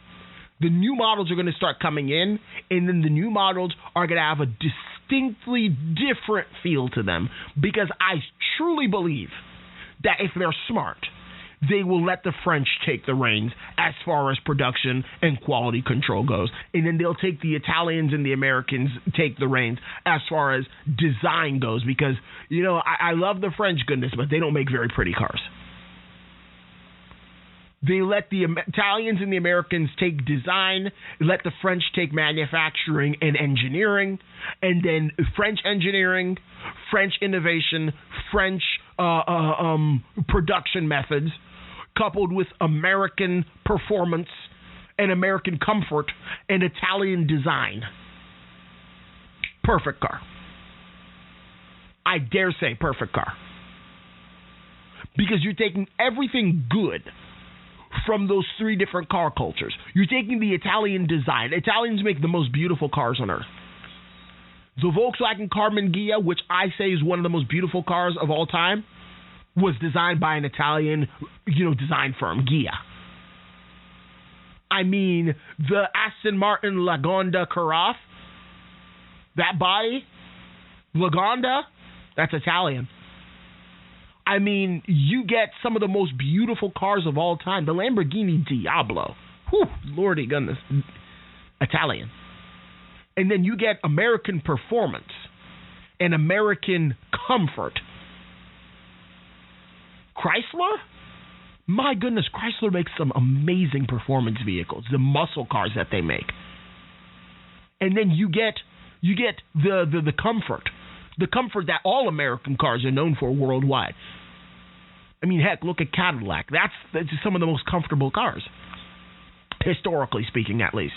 The new models are going to start coming in, and then the new models are going to have a distinctly different feel to them, because I truly believe that if they're smart, they will let the French take the reins as far as production and quality control goes. And then they'll take the Italians and the Americans take the reins as far as design goes, because, I love the French, goodness, but they don't make very pretty cars. They let the Italians and the Americans take design, let the French take manufacturing and engineering, and then French engineering, French innovation, French production methods, coupled with American performance and American comfort and Italian design. Perfect car. I dare say perfect car. Because you're taking everything good from those three different car cultures. You're taking the Italian design. Italians make the most beautiful cars on earth. The Volkswagen Carmen Ghia, which I say is one of the most beautiful cars of all time, was designed by an Italian, design firm, Ghia. I mean, the Aston Martin Lagonda Carafe, that body, Lagonda, that's Italian. I mean, you get some of the most beautiful cars of all time. The Lamborghini Diablo. Whew, lordy goodness. Italian. And then you get American performance and American comfort. Chrysler? My goodness, Chrysler makes some amazing performance vehicles, the muscle cars that they make. And then you get the comfort. The comfort that all American cars are known for worldwide. I mean, heck, look at Cadillac. That's some of the most comfortable cars. Historically speaking, at least.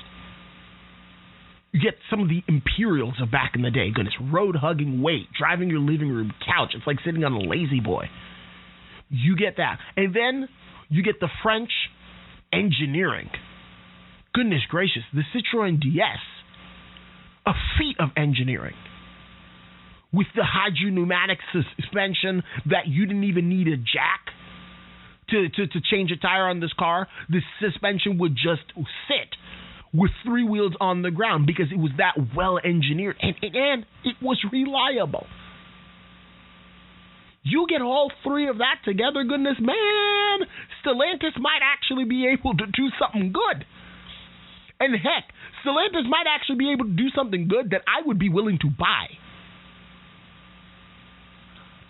You get some of the Imperials of back in the day. Goodness, road-hugging weight, driving your living room couch. It's like sitting on a lazy boy. You get that. And then you get the French engineering. Goodness gracious, the Citroën DS. A feat of engineering. With the hydropneumatic suspension that you didn't even need a jack to change a tire on this car. The suspension would just sit with three wheels on the ground because it was that well engineered and it was reliable. You get all three of that together, goodness, man, Stellantis might actually be able to do something good. And heck, Stellantis might actually be able to do something good that I would be willing to buy.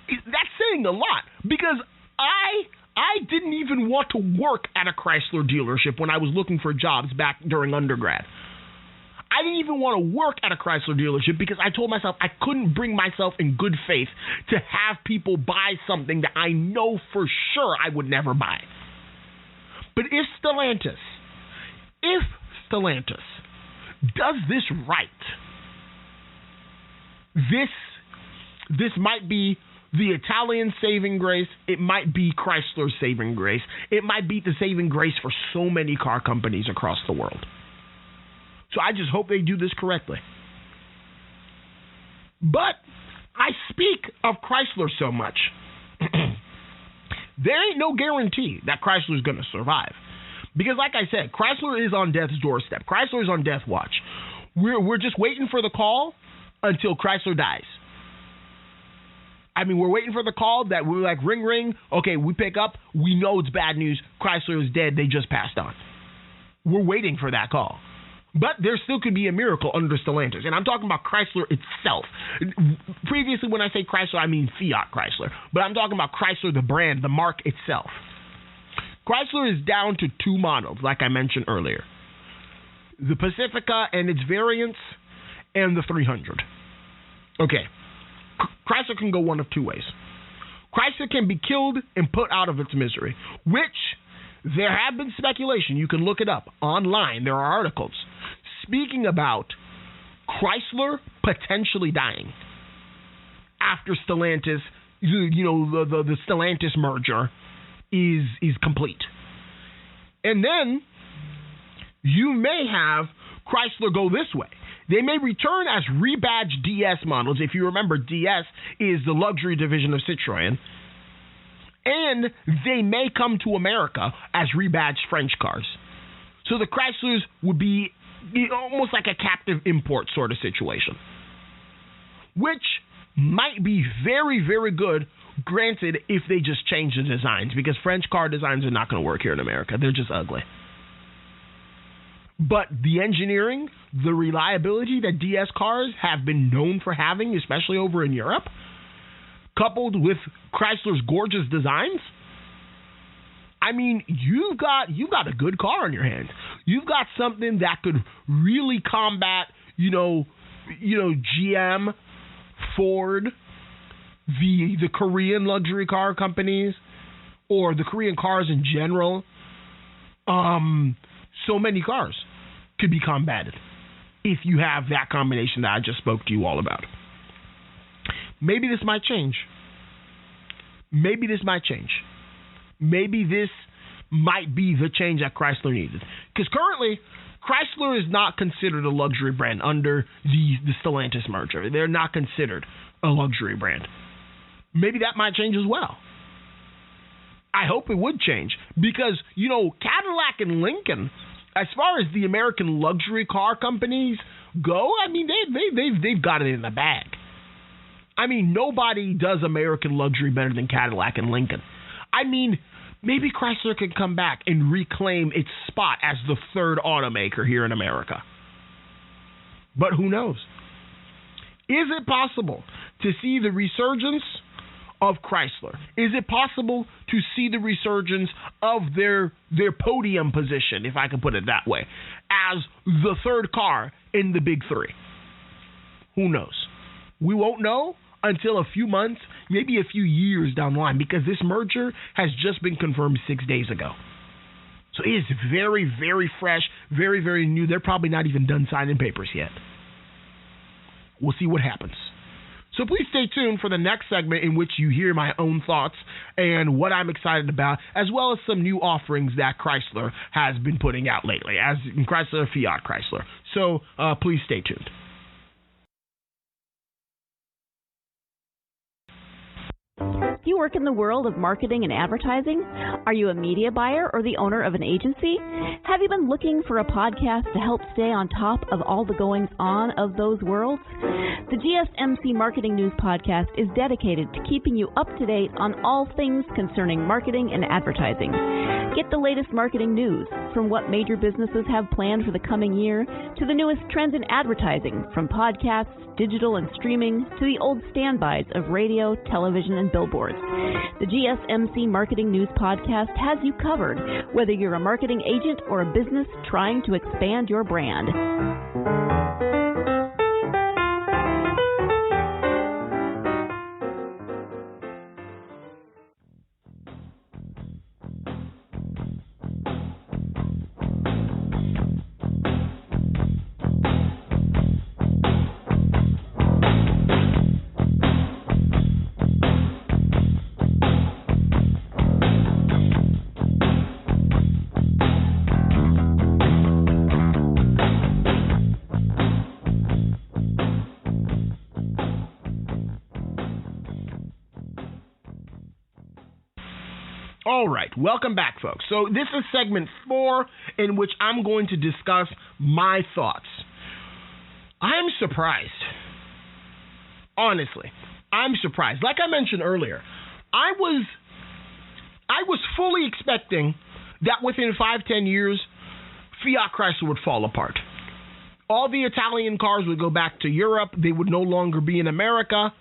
That's saying a lot because I didn't even want to work at a Chrysler dealership when I was looking for jobs back during undergrad. I didn't even want to work at a Chrysler dealership because I told myself I couldn't bring myself in good faith to have people buy something that I know for sure I would never buy. But if Stellantis does this right, this might be the Italian saving grace. It might be Chrysler's saving grace. It might be the saving grace for so many car companies across the world. So I just hope they do this correctly. But I speak of Chrysler so much. There ain't no guarantee that Chrysler is going to survive. Because like I said, Chrysler is on death's doorstep. Chrysler is on death watch. We're just waiting for the call until Chrysler dies. I mean, we're waiting for the call that we're like, ring, ring. Okay, we pick up. We know it's bad news. Chrysler is dead. They just passed on. We're waiting for that call. But there still could be a miracle under Stellantis. And I'm talking about Chrysler itself. Previously, when I say Chrysler, I mean Fiat Chrysler. But I'm talking about Chrysler, the brand, the mark itself. Chrysler is down to two models, like I mentioned earlier. The Pacifica and its variants, and the 300. Okay. Chrysler can go one of two ways. Chrysler can be killed and put out of its misery, which there have been speculation. You can look it up online. There are articles speaking about Chrysler potentially dying after Stellantis, the Stellantis merger is complete. And then you may have Chrysler go this way. They may return as rebadged DS models. If you remember, DS is the luxury division of Citroën. And they may come to America as rebadged French cars. So the Chryslers would be almost like a captive import sort of situation. Which might be very, very good, granted, if they just change the designs. Because French car designs are not going to work here in America. They're just ugly. But the engineering, the reliability that DS cars have been known for having, especially over in Europe, coupled with Chrysler's gorgeous designs, I mean, you've got a good car on your hands. You've got something that could really combat, GM, Ford, the Korean luxury car companies, or the Korean cars in general. So many cars could be combated if you have that combination that I just spoke to you all about. Maybe this might change. Maybe this might be the change that Chrysler needed. Because currently, Chrysler is not considered a luxury brand under the Stellantis merger. They're not considered a luxury brand. Maybe that might change as well. I hope it would change because, Cadillac and Lincoln, as far as the American luxury car companies go, I mean, they've got it in the bag. I mean, nobody does American luxury better than Cadillac and Lincoln. I mean, maybe Chrysler can come back and reclaim its spot as the third automaker here in America. But who knows? Is it possible to see the resurgence of Chrysler? Is it possible to see the resurgence of their podium position, if I can put it that way, as the third car in the big three? Who knows? We won't know until a few months, maybe a few years down the line, because this merger has just been confirmed 6 days ago. So it is very, very fresh, very, very new. They're probably not even done signing papers yet. We'll see what happens. So please stay tuned for the next segment in which you hear my own thoughts and what I'm excited about, as well as some new offerings that Chrysler has been putting out lately, as in Chrysler, Fiat Chrysler. So please stay tuned. Do you work in the world of marketing and advertising? Are you a media buyer or the owner of an agency? Have you been looking for a podcast to help stay on top of all the goings-on of those worlds? The GSMC Marketing News Podcast is dedicated to keeping you up to date on all things concerning marketing and advertising. Get the latest marketing news, from what major businesses have planned for the coming year to the newest trends in advertising, from podcasts, digital and streaming, to the old standbys of radio, television, and billboards. The GSMC Marketing News Podcast has you covered, whether you're a marketing agent or a business trying to expand your brand. All right, welcome back, folks. So this is segment 4, in which I'm going to discuss my thoughts. I'm surprised. Honestly, I'm surprised. Like I mentioned earlier, I was fully expecting that within 5-10 years, Fiat Chrysler would fall apart. All the Italian cars would go back to Europe. They would no longer be in America.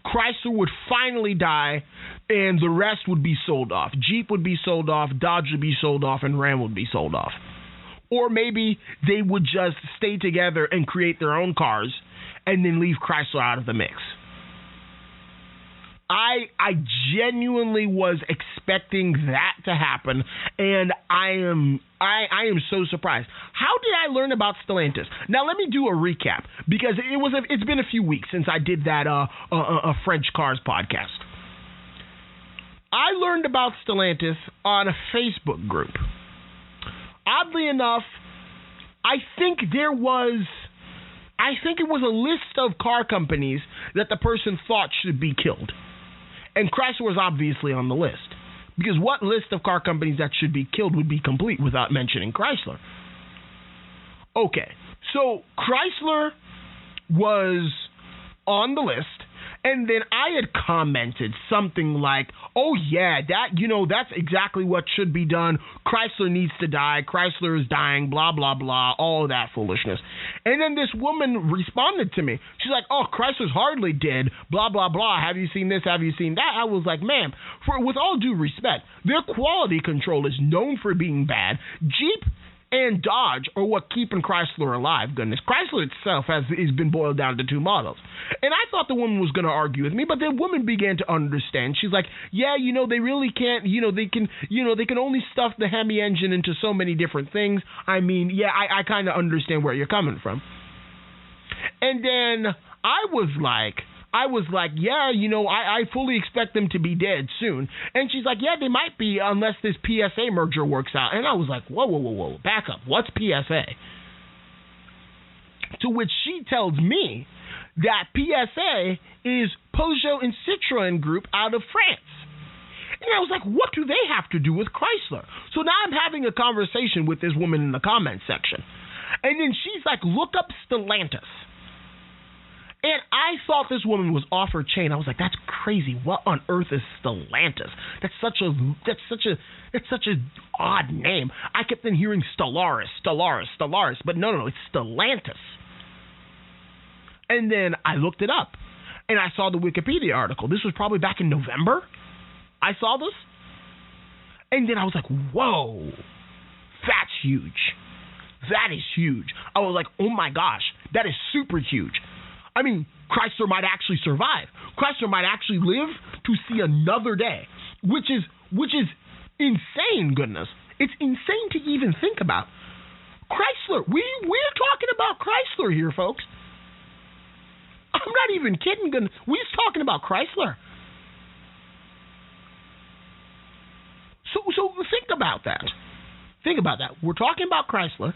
Chrysler would finally die, and the rest would be sold off. Jeep would be sold off, Dodge would be sold off, and Ram would be sold off. Or maybe they would just stay together and create their own cars and then leave Chrysler out of the mix. I genuinely was expecting that to happen, and I am so surprised. How did I learn about Stellantis? Now let me do a recap, because it's been a few weeks since I did that a French Cars podcast. I learned about Stellantis on a Facebook group. Oddly enough, I think it was a list of car companies that the person thought should be killed. And Chrysler was obviously on the list. Because what list of car companies that should be killed would be complete without mentioning Chrysler? Okay, so Chrysler was on the list, and then I had commented something like, oh yeah, that's exactly what should be done. Chrysler needs to die. Chrysler is dying, blah, blah, blah, all of that foolishness. And then this woman responded to me. She's like, oh, Chrysler's hardly dead, blah, blah, blah. Have you seen this? Have you seen that? I was like, ma'am, with all due respect, their quality control is known for being bad. Jeep and Dodge are what keeping Chrysler alive. Goodness, Chrysler itself has been boiled down to 2 models. And I thought the woman was going to argue with me, but the woman began to understand. She's like, yeah, they really can't, they can only stuff the Hemi engine into so many different things. I mean, yeah, I kind of understand where you're coming from. And then I was like, I was like, yeah, I fully expect them to be dead soon. And she's like, yeah, they might be unless this PSA merger works out. And I was like, whoa, back up. What's PSA? To which she tells me that PSA is Peugeot and Citroën Group out of France. And I was like, what do they have to do with Chrysler? So now I'm having a conversation with this woman in the comments section. And then she's like, look up Stellantis. And I thought this woman was off her chain. I was like, that's crazy. What on earth is Stellantis? That's such a odd name. I kept on hearing Stellaris, but no, it's Stellantis. And then I looked it up, and I saw the Wikipedia article. This was probably back in November. I saw this, and then I was like, whoa, that's huge. That is huge. I was like, oh my gosh, that is super huge. I mean, Chrysler might actually survive. Chrysler might actually live to see another day, which is insane, goodness. It's insane to even think about. Chrysler, we're talking about Chrysler here, folks. I'm not even kidding, goodness. We're talking about Chrysler. So think about that. Think about that. We're talking about Chrysler.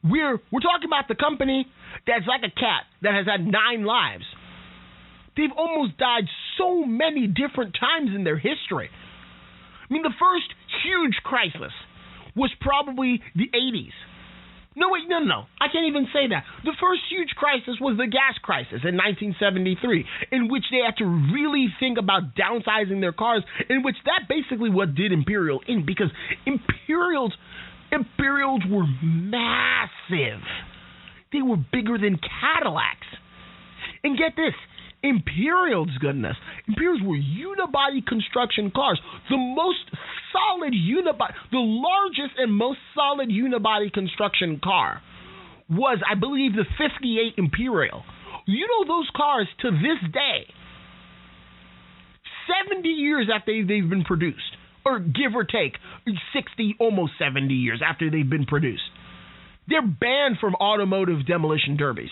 We're talking about the company that's like a cat that has had 9 lives. They've almost died so many different times in their history. I mean, the first huge crisis was probably the 80s. No, I can't even say that. The first huge crisis was the gas crisis in 1973, in which they had to really think about downsizing their cars, in which that basically what did Imperial in, because Imperials were massive. They were bigger than Cadillacs. And get this, Imperials were unibody construction cars. The largest and most solid unibody construction car was, I believe, the 58 Imperial. You know, those cars to this day, 70 years after they've been produced, or give or take 60, almost 70 years after they've been produced, they're banned from automotive demolition derbies.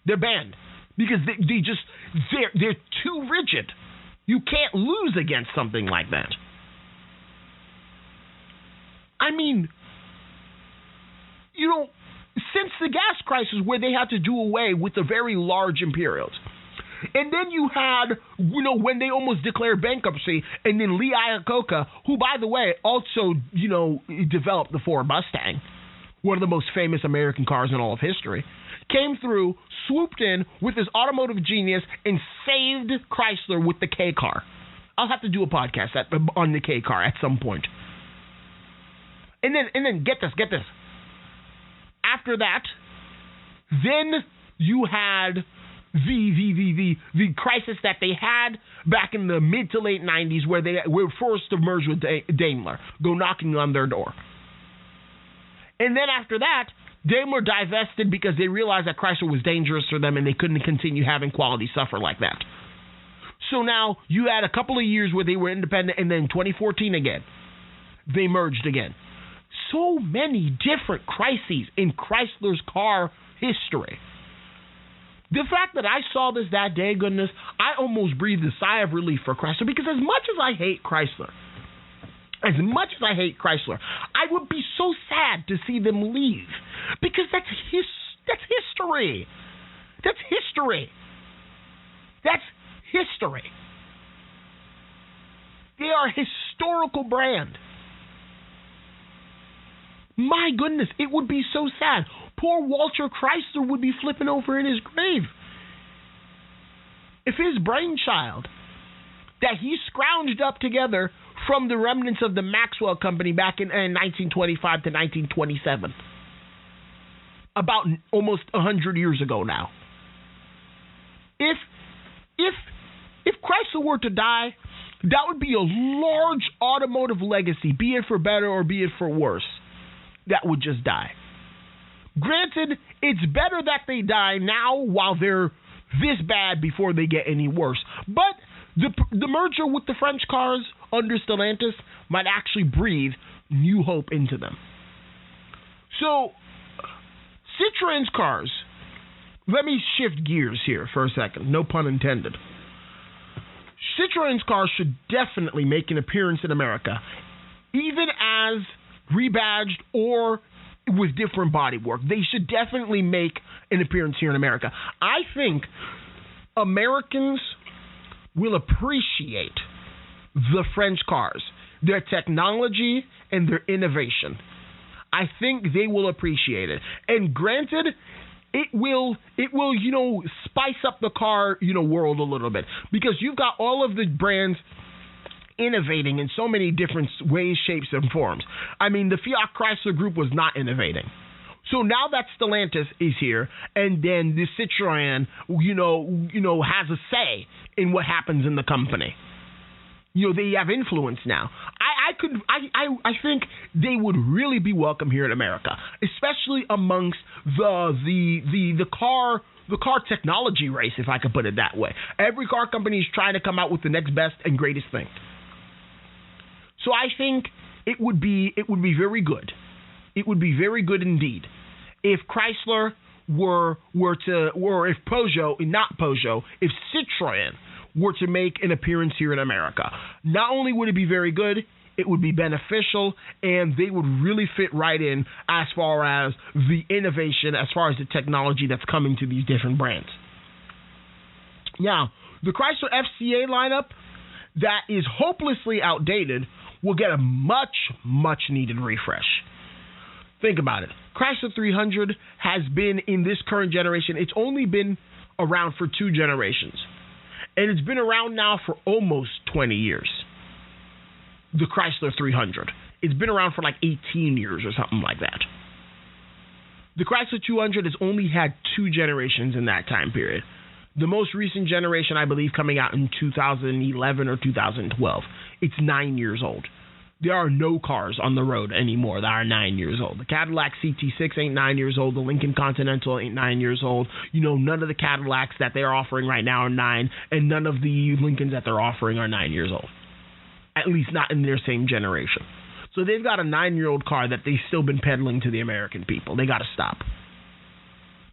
They're banned because they're too rigid. You can't lose against something like that. I mean, since the gas crisis where they had to do away with the very large Imperials, and then you had, when they almost declared bankruptcy, and then Lee Iacocca, who, by the way, also, developed the Ford Mustang, one of the most famous American cars in all of history, came through, swooped in with his automotive genius, and saved Chrysler with the K car. I'll have to do a podcast on the K car at some point. And then get this. After that, then you had the crisis that they had back in the mid to late 90s, where they were forced to merge with Daimler, go knocking on their door. And then after that, Daimler divested because they realized that Chrysler was dangerous for them and they couldn't continue having quality suffer like that. So now you had a couple of years where they were independent, and then 2014 again, they merged again. So many different crises in Chrysler's car history. The fact that I saw this that day, goodness, I almost breathed a sigh of relief for Chrysler, because as much as I hate Chrysler, I would be so sad to see them leave, because that's history. That's history. They are a historical brand. My goodness, it would be so sad. Poor Walter Chrysler would be flipping over in his grave if his brainchild that he scrounged up together from the remnants of the Maxwell Company back in 1925 to 1927, about almost 100 years ago now. If Chrysler were to die, that would be a large automotive legacy, be it for better or be it for worse, that would just die. Granted, it's better that they die now while they're this bad before they get any worse. But the merger with the French cars under Stellantis might actually breathe new hope into them. So, Citroën's cars let me shift gears here for a second. No pun intended. Citroen's cars should definitely make an appearance in America, even as rebadged or with different bodywork. They should definitely make an appearance here in America. I think Americans will appreciate the French cars, their technology and their innovation. I think they will appreciate it. And granted, it will, spice up the car, world a little bit, because you've got all of the brands innovating in so many different ways, shapes, and forms. I mean, the Fiat Chrysler group was not innovating. So now that Stellantis is here, and then the Citroën, has a say in what happens in the company. They have influence now. I think they would really be welcome here in America, especially amongst the car technology race, if I could put it that way. Every car company is trying to come out with the next best and greatest thing. So I think it would be very good. It would be very good indeed if Chrysler if Citroën were to make an appearance here in America. Not only would it be very good, it would be beneficial, and they would really fit right in as far as the innovation, as far as the technology that's coming to these different brands. Now, the Chrysler FCA lineup that is hopelessly outdated will get a much, much needed refresh. Think about it. Chrysler 300 has been in this current generation. It's only been around for 2 generations. And it's been around now for almost 20 years. The Chrysler 300. It's been around for like 18 years or something like that. The Chrysler 200 has only had 2 generations in that time period. The most recent generation, I believe, coming out in 2011 or 2012. It's 9 years old. There are no cars on the road anymore that are 9 years old. The Cadillac CT6 ain't 9 years old. The Lincoln Continental ain't 9 years old. None of the Cadillacs that they're offering right now are 9, and none of the Lincolns that they're offering are 9 years old. At least not in their same generation. So they've got a 9-year-old car that they've still been peddling to the American people. They got to stop.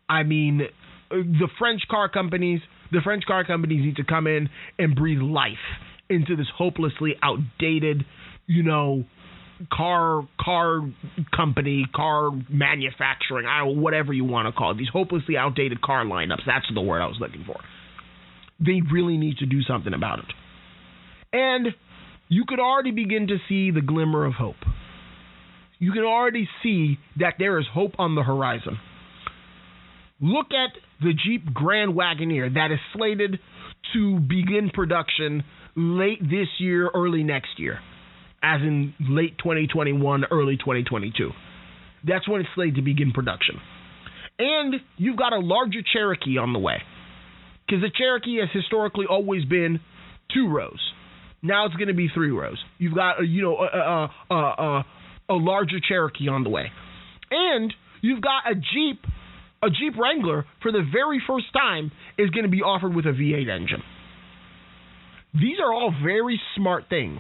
I mean, the French car companies need to come in and breathe life into this hopelessly outdated, car company, car manufacturing, whatever you want to call it. These hopelessly outdated car lineups. That's the word I was looking for. They really need to do something about it. And you could already begin to see the glimmer of hope. You can already see that there is hope on the horizon. Look at the Jeep Grand Wagoneer that is slated to begin production late this year, early next year, as in late 2021, early 2022. That's when it's slated to begin production. And you've got a larger Cherokee on the way, because the Cherokee has historically always been 2 rows. Now it's going to be 3 rows. You've got a larger Cherokee on the way, and you've got a Jeep Wrangler for the very first time is going to be offered with a V8 engine. These are all very smart things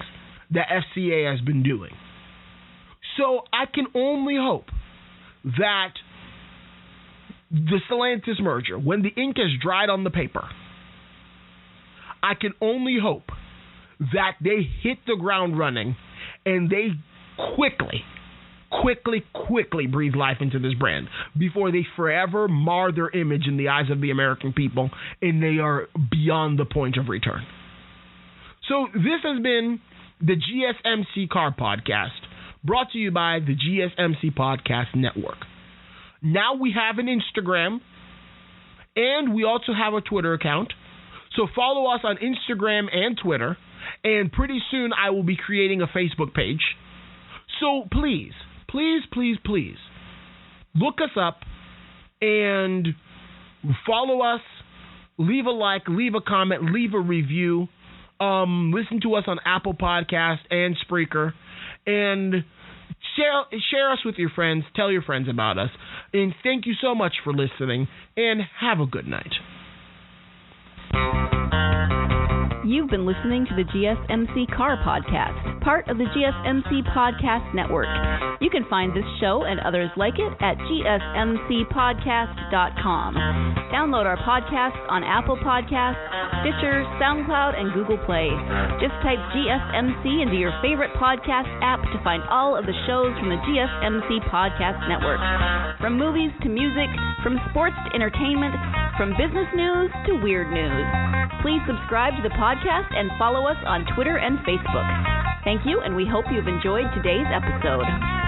that FCA has been doing. So I can only hope that the Stellantis merger, when the ink has dried on the paper, I can only hope that they hit the ground running and they quickly breathe life into this brand before they forever mar their image in the eyes of the American people and they are beyond the point of return. So this has been the GSMC Car Podcast, brought to you by the GSMC Podcast Network. Now we have an Instagram, and we also have a Twitter account. So follow us on Instagram and Twitter, and pretty soon I will be creating a Facebook page. So please, look us up and follow us, leave a like, leave a comment, leave a review. Listen to us on Apple Podcasts and Spreaker, and share us with your friends. Tell your friends about us. And thank you so much for listening, and have a good night. You've been listening to the GSMC Car Podcast, part of the GSMC Podcast Network. You can find this show and others like it at gsmcpodcast.com. Download our podcasts on Apple Podcasts, Stitcher, SoundCloud, and Google Play. Just type GSMC into your favorite podcast app to find all of the shows from the GSMC Podcast Network. From movies to music, from sports to entertainment, from business news to weird news. Please subscribe to the podcast and follow us on Twitter and Facebook. Thank you, and we hope you've enjoyed today's episode.